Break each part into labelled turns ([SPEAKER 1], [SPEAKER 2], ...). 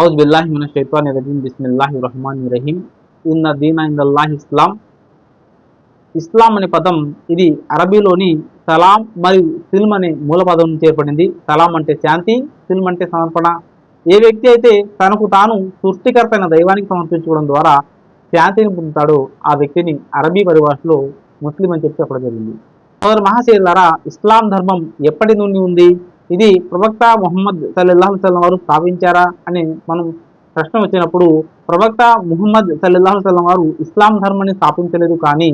[SPEAKER 1] ఔజు బిల్లాహి మినష్ షైతానిర్ రజీం బిస్మిల్లాహిర్ రహ్మానిర్ రహీం ఇన్న దీన ఇందల్లాహి ఇస్లాం. ఇస్లాం అనే పదం ఇది అరబీలోని సలాం మరియు సిల్మ్ అనే మూల పదం నుంచి ఏర్పడింది. సలాం అంటే శాంతి, సిల్మ్ అంటే సమర్పణ. ఏ వ్యక్తి అయితే తనకు తాను సృష్టికర్త అయిన దైవానికి సమర్పించుకోవడం ద్వారా శాంతిని పొందుతాడో ఆ వ్యక్తిని అరబీ పరిభాషలో ముస్లిం అని చెప్పి చెప్పడం జరిగింది. సోదర మహాశయులారా, ఇస్లాం ధర్మం ఎప్పటి నుండి ఉంది? ఇది ప్రవక్త ముహమ్మద్ సల్లల్లాహు అలైహి వసల్లం వారు స్థాపించారా అని మనం ప్రశ్న వచ్చినప్పుడు, ప్రవక్త ముహమ్మద్ సల్లల్లాహు అలైహి వసల్లం వారు ఇస్లాం ధర్మాన్ని స్థాపించలేదు, కానీ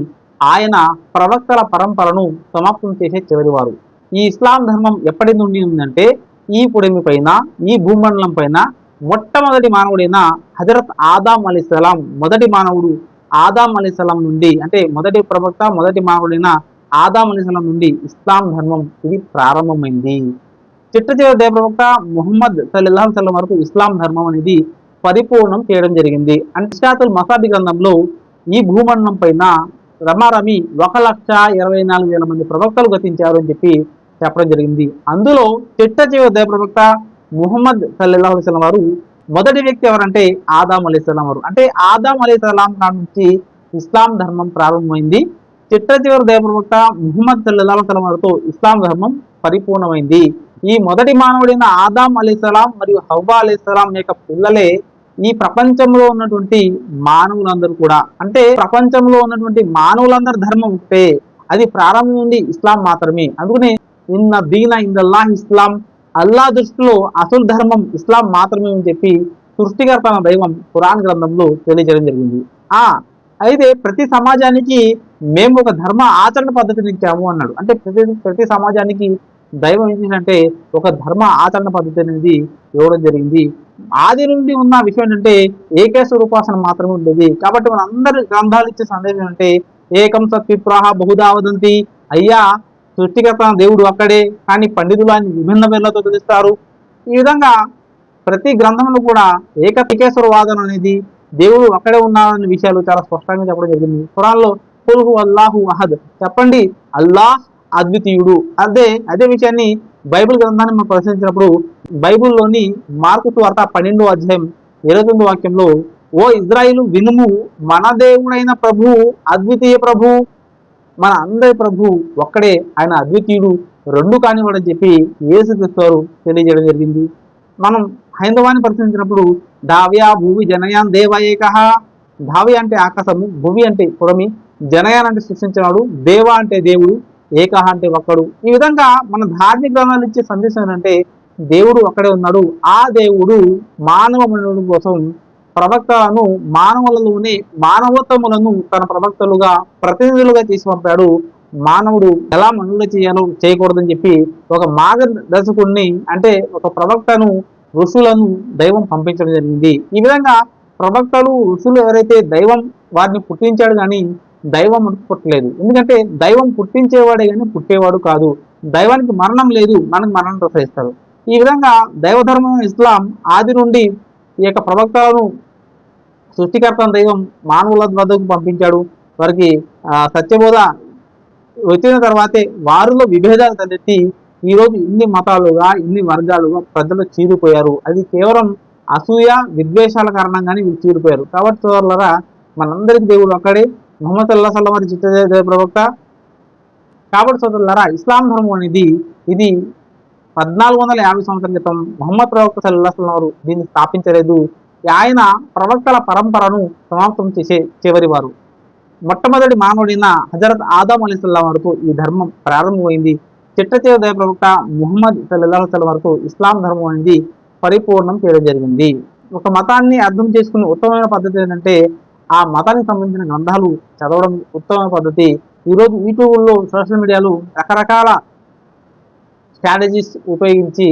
[SPEAKER 1] ఆయన ప్రవక్తల పరంపరను సమాప్తం చేసే చివరివారు. ఈ ఇస్లాం ధర్మం ఎప్పటి నుండి ఉందంటే, ఈ పుడమి పైన, ఈ భూమండలం పైన మొట్టమొదటి మానవుడైన హజరత్ ఆదాం అలైహిస్సలాం, మొదటి మానవుడు ఆదాం అలైహిస్సలాం నుండి, అంటే మొదటి ప్రవక్త మొదటి మానవుడైన ఆదాం అలైహిస్సలాం నుండి ఇస్లాం ధర్మం ఇది ప్రారంభమైంది. చిట్ట ప్రవక్త ముహమ్మద్ సల్లల్లాహు అలైహి వసల్లం వరకు ఇస్లాం ధర్మం అనేది పరిపూర్ణం చేయడం జరిగింది. ఇష్కాతుల్ మసాబి గ్రంథంలో ఈ భూమండలం పైన రమారమి 1,24,000 మంది ప్రవక్తలు గతించారు అని చెప్పి చెప్పడం జరిగింది. అందులో చిట్ట ప్రవక్త ముహమ్మద్ సల్లల్లాహు అలైహి వసల్లం వారు మొదటి వ్యక్తి ఎవరంటే ఆదాం అలైహిస్సలాం వారు. అంటే ఆదాం అలైహిస్సలాం కాడి నుంచి ఇస్లాం ధర్మం ప్రారంభమైంది. చిట్ట ప్రవక్త ముహమ్మద్ సల్లల్లాహు అలైహి వసల్లం వారితో ఇస్లాం ధర్మం పరిపూర్ణమైంది. ఈ మొదటి మానవుడైన ఆదాం అలైహిస్సలాం మరియు హవ్వా అలైహిస్సలాం యొక్క పిల్లలే ఈ ప్రపంచంలో ఉన్నటువంటి మానవులందరూ కూడా. అంటే ప్రపంచంలో ఉన్నటువంటి మానవులందరి ధర్మం ఉంటే అది ప్రారంభం నుండి ఇస్లాం మాత్రమే. అందుకనే ఇన్న దీన ఇందల్లాహ్ ఇస్లాం, అల్లా దృష్టిలో అసలు ధర్మం ఇస్లాం మాత్రమే అని చెప్పి సృష్టికర్త దైవం ఖురాన్ గ్రంథంలో తెలియజేయడం జరిగింది. అయితే ప్రతి సమాజానికి మేము ఒక ధర్మ ఆచరణ పద్ధతిని ఇచ్చాము అన్నాడు. అంటే ప్రతి సమాజానికి దైవం ఏంటంటే ఒక ధర్మ ఆచరణ పద్ధతి అనేది ఇవ్వడం జరిగింది. ఆది నుండి ఉన్న విషయం ఏంటంటే ఏకేశ్వర ఉపాసన మాత్రమే ఉండేది. కాబట్టి మన అందరి గ్రంథాలు ఇచ్చే సందేశం ఏంటంటే ఏకం సత్విప్రాహ బహుదా వదంతి. అయ్యా, సృష్టికర్త దేవుడు అక్కడే, కానీ పండితులు ఆయన విభిన్న పేర్లతో పిలుస్తారు. ఈ విధంగా ప్రతి గ్రంథంలో కూడా ఏకేశ్వర వాదన అనేది దేవుడు అక్కడే ఉన్నారనే విషయాలు చాలా స్పష్టంగా చెప్పడం జరిగింది. ఖురాన్లో ఖుల్ హు అల్లాహు అహద్, చెప్పండి అల్లాహ్ అద్వితీయుడు. అదే విషయాన్ని బైబిల్ గ్రంథాన్ని మనం పరిశీలించినప్పుడు బైబిల్లోని మార్కు సువార్త 12వ అధ్యాయం 29వ వాక్యంలో, ఓ ఇజ్రాయిలు వినుము, మన దేవుడైన ప్రభు అద్వితీయ ప్రభు, మన అందరి ప్రభు ఒక్కడే, ఆయన అద్వితీయుడు, రెండు కానివాడని చెప్పి యేసుక్రీస్తు తెలియజేయడం జరిగింది. మనం హైందవాన్ని పరిశీలించినప్పుడు దావ్యా భూమి జనయాన్ దేవ ఏకః. దావ్య అంటే ఆకాశము, భూమి అంటే పుడమి, జనయాన్ అంటే సృష్టించినాడు, దేవ అంటే దేవుడు, ఏకః అంటే ఒక్కడు. ఈ విధంగా మన ధార్మిక గ్రంథాలు ఇచ్చే సందేశం ఏంటంటే దేవుడు ఒక్కడే ఉన్నాడు. ఆ దేవుడు మానవ మనుగడ కోసం ప్రవక్తలను, మానవులలోనే మానవోత్తములను తన ప్రవక్తలుగా ప్రతినిధులుగా చేసి పంపాడు. మానవుడు ఎలా మనుగడ చేయాలో చేయకూడదని చెప్పి ఒక మార్గదర్శకుడిని, అంటే ఒక ప్రవక్తను, ఋషులను దైవం పంపించడం జరిగింది. ఈ విధంగా ప్రవక్తలు, ఋషులు ఎవరైతే దైవం వారిని పుట్టించాడు, కానీ దైవం పుట్టలేదు. ఎందుకంటే దైవం పుట్టించేవాడే కానీ పుట్టేవాడు కాదు. దైవానికి మరణం లేదు, మనకు మరణం ప్రసరిస్తారు. ఈ విధంగా దైవధర్మం ఇస్లాం ఆది నుండి ఈ యొక్క ప్రవక్తలను సృష్టికర్త దైవం మానవుల వద్దకు పంపించాడు. వారికి సత్యబోధ వచ్చిన తర్వాతే వారిలో విభేదాలు తలెత్తి ఈరోజు ఇన్ని మతాలుగా, ఇన్ని వర్గాలుగా ప్రజలు చీలిపోయారు. అది కేవలం అసూయ, విద్వేషాల కారణంగానే వీళ్ళు చీలిపోయారు. కాబట్టి సోదరులారా, మనందరికి దేవుడు అక్కడే, ముహమ్మద్ సల్లల్లాహు అలైహి వసల్లం చిత్త ప్రవక్త. కాబట్టి సోదరులారా, ఇస్లాం ధర్మం అనేది ఇది 1450 సంవత్సరాల క్రితం ముహమ్మద్ ప్రవక్త సల్లల్లాహు అలైహి వసల్లం వారు దీన్ని స్థాపించలేదు. ఆయన ప్రవక్తల పరంపరను సమాప్తం చేసే చివరి వారు. మొట్టమొదటి మానవుడైన హజరత్ ఆదాం అలైహిస్సలాం వరకు ఈ ధర్మం ప్రారంభమైంది. చిట్ట ప్రవక్త ముహమ్మద్ సల్లల్లాహు అలైహి వసల్లం వరకు ఇస్లాం ధర్మం అనేది పరిపూర్ణం చేయడం జరిగింది. ఒక మతాన్ని అర్థం చేసుకునే ఉత్తమమైన పద్ధతి ఏంటంటే ఆ మతానికి సంబంధించిన గ్రంథాలు చదవడం ఉత్తమమైన పద్ధతి. ఈరోజు యూట్యూబ్లో, సోషల్ మీడియాలో రకరకాల స్ట్రాటజీస్ ఉపయోగించి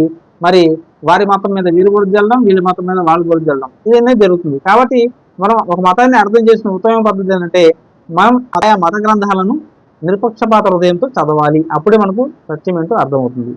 [SPEAKER 1] మరి వారి మతం మీద వీరు కూడా జల్లడం, వీళ్ళ మతం మీద వాళ్ళు కూడా జల్లడం, ఇదన్నీ జరుగుతుంది. కాబట్టి మనం ఒక మతాన్ని అర్థం చేసుకునే ఉత్తమమైన పద్ధతి ఏంటంటే మనం ఆయా మత గ్రంథాలను నిష్పక్షపాత హృదయంతో చదవాలి. అప్పుడే మనకు సత్యం ఏంటో అర్థమవుతుంది.